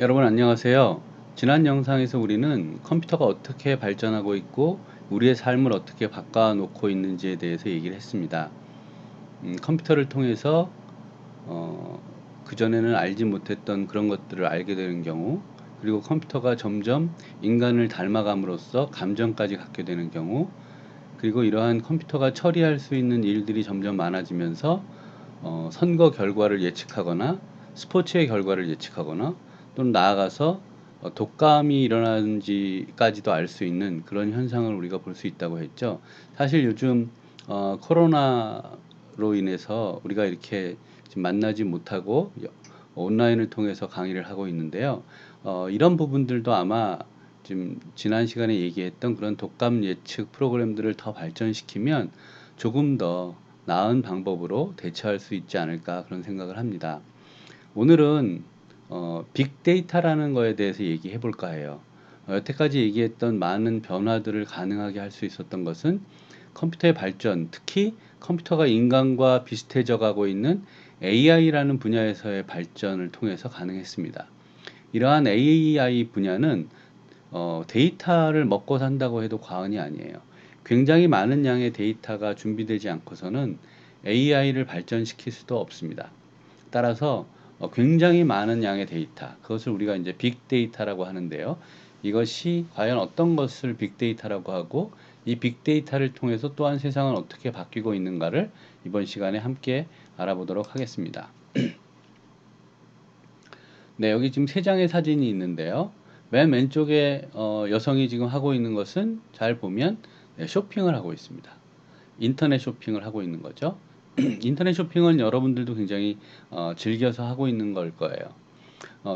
여러분 안녕하세요. 지난 영상에서 우리는 컴퓨터가 어떻게 발전하고 있고 우리의 삶을 어떻게 바꿔놓고 있는지에 대해서 얘기를 했습니다. 컴퓨터를 통해서 그전에는 알지 못했던 그런 것들을 알게 되는 경우, 그리고 컴퓨터가 점점 인간을 닮아감으로써 감정까지 갖게 되는 경우, 그리고 이러한 컴퓨터가 처리할 수 있는 일들이 점점 많아지면서 선거 결과를 예측하거나 스포츠의 결과를 예측하거나 또는 나아가서 독감이 일어나는지까지도 알 수 있는 그런 현상을 우리가 볼 수 있다고 했죠. 사실 요즘 코로나로 인해서 우리가 이렇게 지금 만나지 못하고 온라인을 통해서 강의를 하고 있는데요. 이런 부분들도 아마 지금 지난 시간에 얘기했던 그런 독감 예측 프로그램들을 더 발전시키면 조금 더 나은 방법으로 대처할 수 있지 않을까 그런 생각을 합니다. 오늘은 빅데이터라는 거에 대해서 얘기해 볼까 해요. 여태까지 얘기했던 많은 변화들을 가능하게 할 수 있었던 것은 컴퓨터의 발전, 특히 컴퓨터가 인간과 비슷해져 가고 있는 AI라는 분야에서의 발전을 통해서 가능했습니다. 이러한 AI 분야는 데이터를 먹고 산다고 해도 과언이 아니에요. 굉장히 많은 양의 데이터가 준비되지 않고서는 AI를 발전시킬 수도 없습니다. 따라서 굉장히 많은 양의 데이터, 그것을 우리가 이제 빅데이터라고 하는데요. 이것이 과연 어떤 것을 빅데이터라고 하고 이 빅데이터를 통해서 또한 세상은 어떻게 바뀌고 있는가를 이번 시간에 함께 알아보도록 하겠습니다. 네, 여기 지금 세 장의 사진이 있는데요. 맨 왼쪽에 여성이 지금 하고 있는 것은 잘 보면 네, 쇼핑을 하고 있습니다. 인터넷 쇼핑을 하고 있는 거죠. 인터넷 쇼핑은 여러분들도 굉장히 즐겨서 하고 있는 걸 거예요.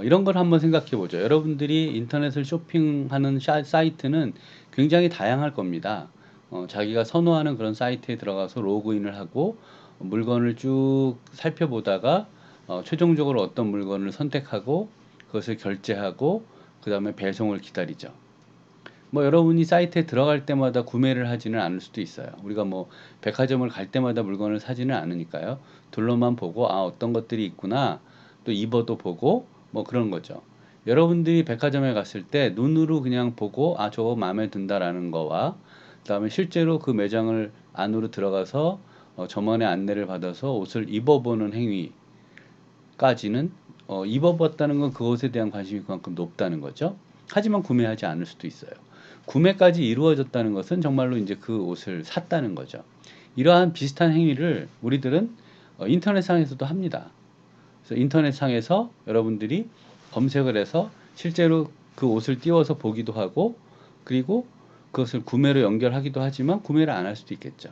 이런 걸 한번 생각해 보죠. 여러분들이 인터넷을 쇼핑하는 사이트는 굉장히 다양할 겁니다. 자기가 선호하는 그런 사이트에 들어가서 로그인을 하고 물건을 쭉 살펴보다가 최종적으로 어떤 물건을 선택하고 그것을 결제하고 그 다음에 배송을 기다리죠. 뭐 여러분이 사이트에 들어갈 때마다 구매를 하지는 않을 수도 있어요. 우리가 뭐 백화점을 갈 때마다 물건을 사지는 않으니까요. 둘러만 보고 아 어떤 것들이 있구나 또 입어도 보고 뭐 그런 거죠. 여러분들이 백화점에 갔을 때 눈으로 그냥 보고 아 저거 마음에 든다라는 거와 그다음에 실제로 그 매장을 안으로 들어가서 점원의 안내를 받아서 옷을 입어보는 행위까지는 입어봤다는 건 그것에 대한 관심이 그만큼 높다는 거죠. 하지만 구매하지 않을 수도 있어요. 구매까지 이루어졌다는 것은 정말로 이제 그 옷을 샀다는 거죠. 이러한 비슷한 행위를 우리들은 인터넷상에서도 합니다. 그래서 인터넷상에서 여러분들이 검색을 해서 실제로 그 옷을 띄워서 보기도 하고 그리고 그것을 구매로 연결하기도 하지만 구매를 안 할 수도 있겠죠.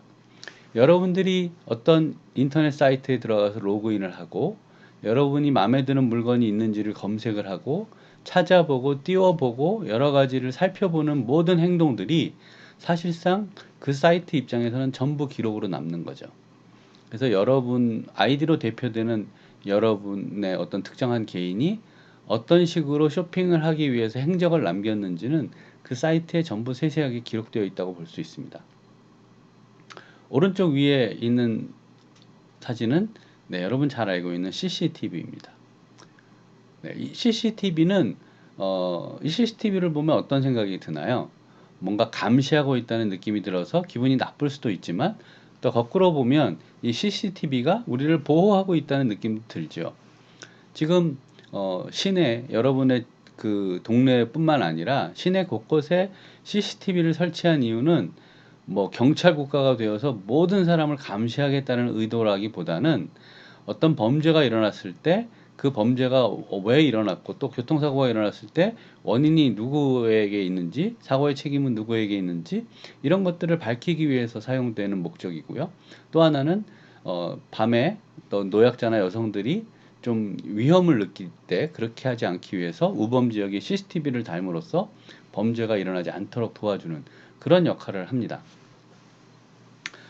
여러분들이 어떤 인터넷 사이트에 들어가서 로그인을 하고 여러분이 마음에 드는 물건이 있는지를 검색을 하고 찾아보고 띄워보고 여러 가지를 살펴보는 모든 행동들이 사실상 그 사이트 입장에서는 전부 기록으로 남는 거죠. 그래서 여러분 아이디로 대표되는 여러분의 어떤 특정한 개인이 어떤 식으로 쇼핑을 하기 위해서 행적을 남겼는지는 그 사이트에 전부 세세하게 기록되어 있다고 볼 수 있습니다. 오른쪽 위에 있는 사진은 네, 여러분 잘 알고 있는 CCTV입니다. 네, 이 CCTV는 이 CCTV를 보면 어떤 생각이 드나요? 뭔가 감시하고 있다는 느낌이 들어서 기분이 나쁠 수도 있지만 또 거꾸로 보면 이 CCTV가 우리를 보호하고 있다는 느낌도 들죠. 지금 시내 여러분의 그 동네뿐만 아니라 시내 곳곳에 CCTV를 설치한 이유는 뭐 경찰 국가가 되어서 모든 사람을 감시하겠다는 의도라기보다는 어떤 범죄가 일어났을 때 그 범죄가 왜 일어났고 또 교통사고가 일어났을 때 원인이 누구에게 있는지 사고의 책임은 누구에게 있는지 이런 것들을 밝히기 위해서 사용되는 목적이고요. 또 하나는 밤에 또 노약자나 여성들이 좀 위험을 느낄 때 그렇게 하지 않기 위해서 우범 지역에 CCTV를 달므로써 범죄가 일어나지 않도록 도와주는 그런 역할을 합니다.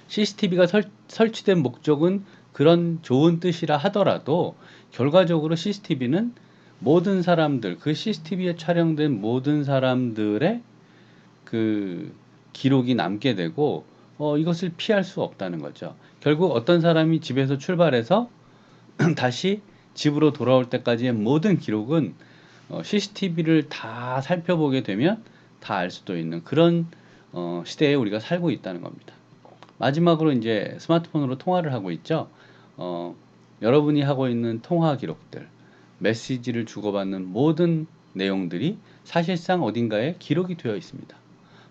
CCTV가 설치된 목적은 그런 좋은 뜻이라 하더라도 결과적으로 CCTV는 모든 사람들, 그 CCTV에 촬영된 모든 사람들의 그 기록이 남게 되고 이것을 피할 수 없다는 거죠. 결국 어떤 사람이 집에서 출발해서 다시 집으로 돌아올 때까지의 모든 기록은 CCTV를 다 살펴보게 되면 다 알 수도 있는 그런 시대에 우리가 살고 있다는 겁니다. 마지막으로 이제 스마트폰으로 통화를 하고 있죠. 어, 여러분이 하고 있는 통화 기록들, 메시지를 주고받는 모든 내용들이 사실상 어딘가에 기록이 되어 있습니다.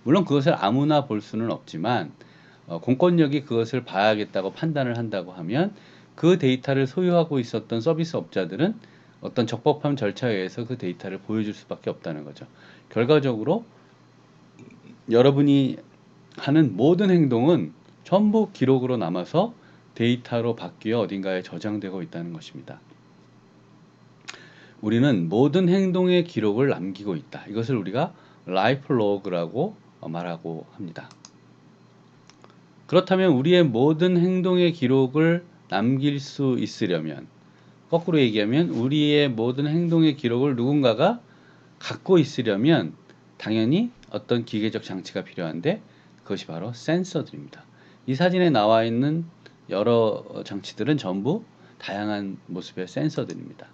물론 그것을 아무나 볼 수는 없지만 공권력이 그것을 봐야겠다고 판단을 한다고 하면 그 데이터를 소유하고 있었던 서비스 업자들은 어떤 적법한 절차에 의해서 그 데이터를 보여줄 수밖에 없다는 거죠. 결과적으로 여러분이 하는 모든 행동은 전부 기록으로 남아서 데이터로 바뀌어 어딘가에 저장되고 있다는 것입니다. 우리는 모든 행동의 기록을 남기고 있다. 이것을 우리가 라이프 로그라고 말하고 합니다. 그렇다면 우리의 모든 행동의 기록을 남길 수 있으려면, 거꾸로 얘기하면 우리의 모든 행동의 기록을 누군가가 갖고 있으려면 당연히 어떤 기계적 장치가 필요한데 그것이 바로 센서들입니다. 이 사진에 나와 있는 여러 장치들은 전부 다양한 모습의 센서들입니다.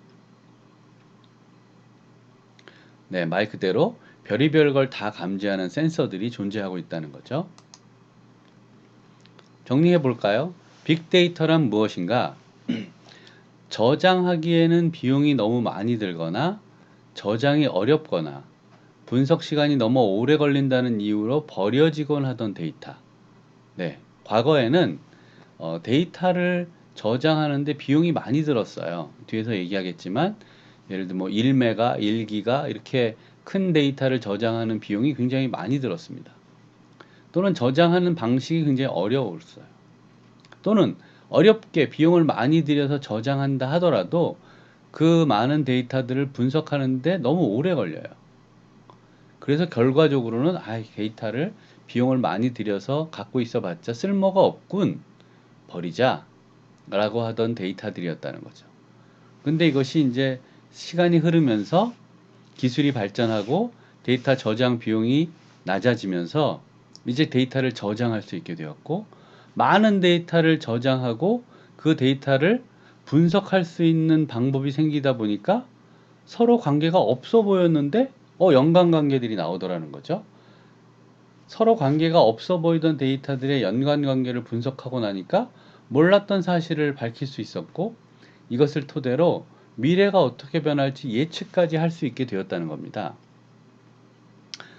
네, 말 그대로 별의별 걸 다 감지하는 센서들이 존재하고 있다는 거죠. 정리해 볼까요? 빅데이터란 무엇인가? 저장하기에는 비용이 너무 많이 들거나 저장이 어렵거나 분석 시간이 너무 오래 걸린다는 이유로 버려지곤 하던 데이터. 네, 과거에는 데이터를 저장하는데 비용이 많이 들었어요. 뒤에서 얘기하겠지만 예를 들어 뭐 1메가, 1기가 이렇게 큰 데이터를 저장하는 비용이 굉장히 많이 들었습니다. 또는 저장하는 방식이 굉장히 어려웠어요. 또는 어렵게 비용을 많이 들여서 저장한다 하더라도 그 많은 데이터들을 분석하는데 너무 오래 걸려요. 그래서 결과적으로는 데이터를 비용을 많이 들여서 갖고 있어 봤자 쓸모가 없군, 버리자 라고 하던 데이터들이었다는 거죠. 근데 이것이 이제 시간이 흐르면서 기술이 발전하고 데이터 저장 비용이 낮아지면서 이제 데이터를 저장할 수 있게 되었고, 많은 데이터를 저장하고 그 데이터를 분석할 수 있는 방법이 생기다 보니까 서로 관계가 없어 보였는데 연관관계들이 나오더라는 거죠. 서로 관계가 없어 보이던 데이터들의 연관관계를 분석하고 나니까 몰랐던 사실을 밝힐 수 있었고, 이것을 토대로 미래가 어떻게 변할지 예측까지 할 수 있게 되었다는 겁니다.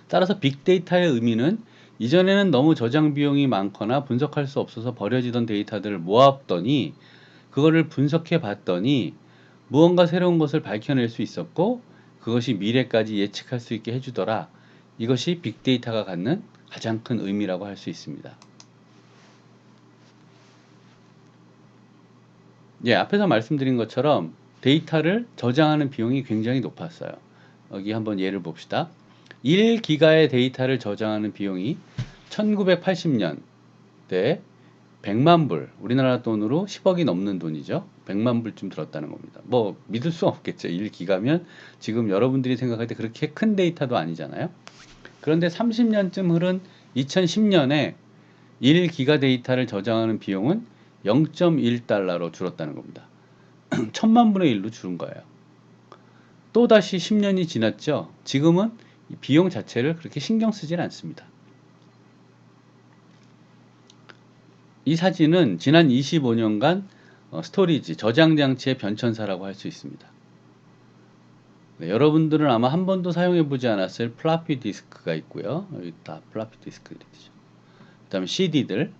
따라서 빅데이터의 의미는 이전에는 너무 저장 비용이 많거나 분석할 수 없어서 버려지던 데이터들을 모았더니 그거를 분석해 봤더니 무언가 새로운 것을 밝혀낼 수 있었고 그것이 미래까지 예측할 수 있게 해주더라. 이것이 빅데이터가 갖는 가장 큰 의미라고 할 수 있습니다. 예, 앞에서 말씀드린 것처럼 데이터를 저장하는 비용이 굉장히 높았어요. 여기 한번 예를 봅시다. 1기가의 데이터를 저장하는 비용이 1980년대 100만 불, 우리나라 돈으로 10억이 넘는 돈이죠. 100만 불쯤 들었다는 겁니다. 뭐 믿을 수 없겠죠. 1기가면 지금 여러분들이 생각할 때 그렇게 큰 데이터도 아니잖아요. 그런데 30년쯤 흐른 2010년에 1기가 데이터를 저장하는 비용은 0.1달러로 줄었다는 겁니다. 1000만 분의 1로 줄은 거예요. 또다시 10년이 지났죠. 지금은 비용 자체를 그렇게 신경 쓰질 않습니다. 이 사진은 지난 25년간 스토리지, 저장 장치의 변천사라고 할 수 있습니다. 네, 여러분들은 아마 한 번도 사용해 보지 않았을 플라피 디스크가 있고요. 여기 다 플라피 디스크들이죠. 그 다음에 CD들,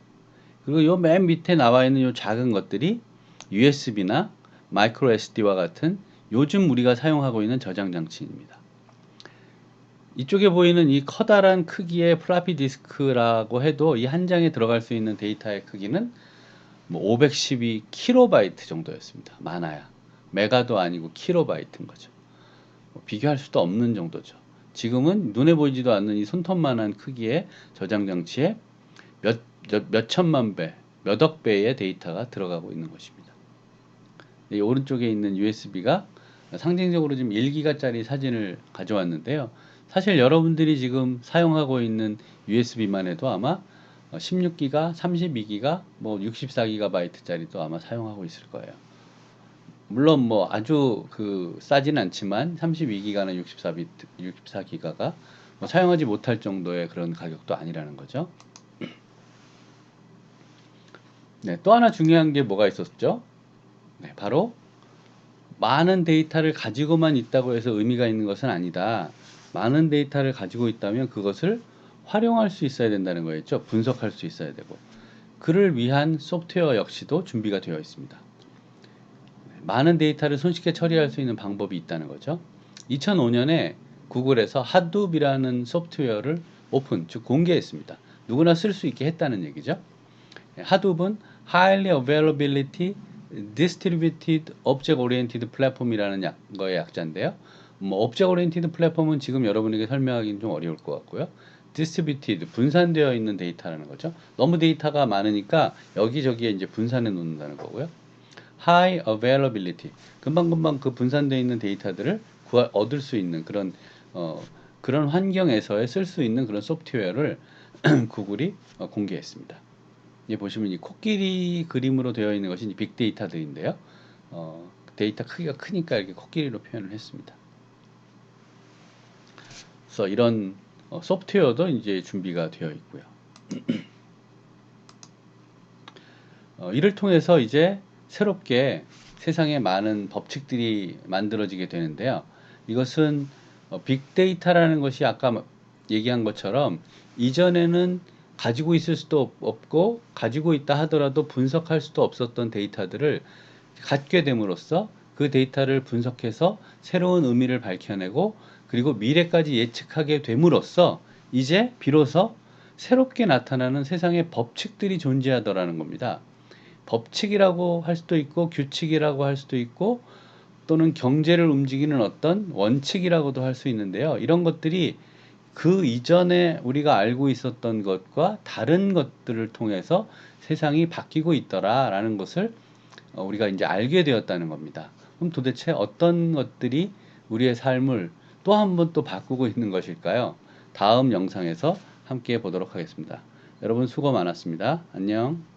그리고 요 맨 밑에 나와 있는 요 작은 것들이 USB나 마이크로 SD와 같은 요즘 우리가 사용하고 있는 저장 장치입니다. 이쪽에 보이는 이 커다란 크기의 플라피 디스크라고 해도 이 한 장에 들어갈 수 있는 데이터의 크기는 뭐 512KB 정도였습니다. 많아야. 메가도 아니고 킬로바이트인 거죠. 비교할 수도 없는 정도죠. 지금은 눈에 보이지도 않는 이 손톱만한 크기의 저장 장치에 몇 천만 배, 몇억 배의 데이터가 들어가고 있는 것입니다. 이 오른쪽에 있는 USB가 상징적으로 지금 1기가짜리 사진을 가져왔는데요. 사실 여러분들이 지금 사용하고 있는 USB만 해도 아마 16기가, 32기가, 뭐 64GB짜리도 아마 사용하고 있을 거예요. 물론 뭐 아주 싸진 않지만 32기가나 64기가가 뭐 사용하지 못할 정도의 그런 가격도 아니라는 거죠. 네, 또 하나 중요한 게 뭐가 있었죠? 네, 바로 많은 데이터를 가지고만 있다고 해서 의미가 있는 것은 아니다. 많은 데이터를 가지고 있다면 그것을 활용할 수 있어야 된다는 거였죠. 분석할 수 있어야 되고. 그를 위한 소프트웨어 역시도 준비가 되어 있습니다. 많은 데이터를 손쉽게 처리할 수 있는 방법이 있다는 거죠. 2005년에 구글에서 하둡이라는 소프트웨어를 오픈, 즉 공개했습니다. 누구나 쓸 수 있게 했다는 얘기죠. 하둡은 Highly Availability Distributed Object Oriented Platform이라는 거의 약자인데요. 뭐 Object Oriented Platform은 지금 여러분에게 설명하기는 좀 어려울 것 같고요. Distributed, 분산되어 있는 데이터라는 거죠. 너무 데이터가 많으니까 여기저기에 이제 분산해 놓는다는 거고요. High Availability, 금방금방 그 분산되어 있는 데이터들을 얻을 수 있는 그런 환경에서의 쓸 수 있는 그런 소프트웨어를 구글이 공개했습니다. 보시면 이 코끼리 그림으로 되어 있는 것이 빅데이터들인데요. 데이터 크기가 크니까 이렇게 코끼리로 표현을 했습니다. 그래서 이런 소프트웨어도 이제 준비가 되어 있고요. 이를 통해서 이제 새롭게 세상에 많은 법칙들이 만들어지게 되는데요. 이것은 빅데이터라는 것이 아까 얘기한 것처럼 이전에는 가지고 있을 수도 없고 가지고 있다 하더라도 분석할 수도 없었던 데이터들을 갖게 됨으로써 그 데이터를 분석해서 새로운 의미를 밝혀내고 그리고 미래까지 예측하게 됨으로써 이제 비로소 새롭게 나타나는 세상의 법칙들이 존재하더라는 겁니다. 법칙이라고 할 수도 있고 규칙이라고 할 수도 있고 또는 경제를 움직이는 어떤 원칙이라고도 할 수 있는데요. 이런 것들이 그 이전에 우리가 알고 있었던 것과 다른 것들을 통해서 세상이 바뀌고 있더라라는 것을 우리가 이제 알게 되었다는 겁니다. 그럼 도대체 어떤 것들이 우리의 삶을 또 한 번 또 바꾸고 있는 것일까요? 다음 영상에서 함께 보도록 하겠습니다. 여러분 수고 많았습니다. 안녕.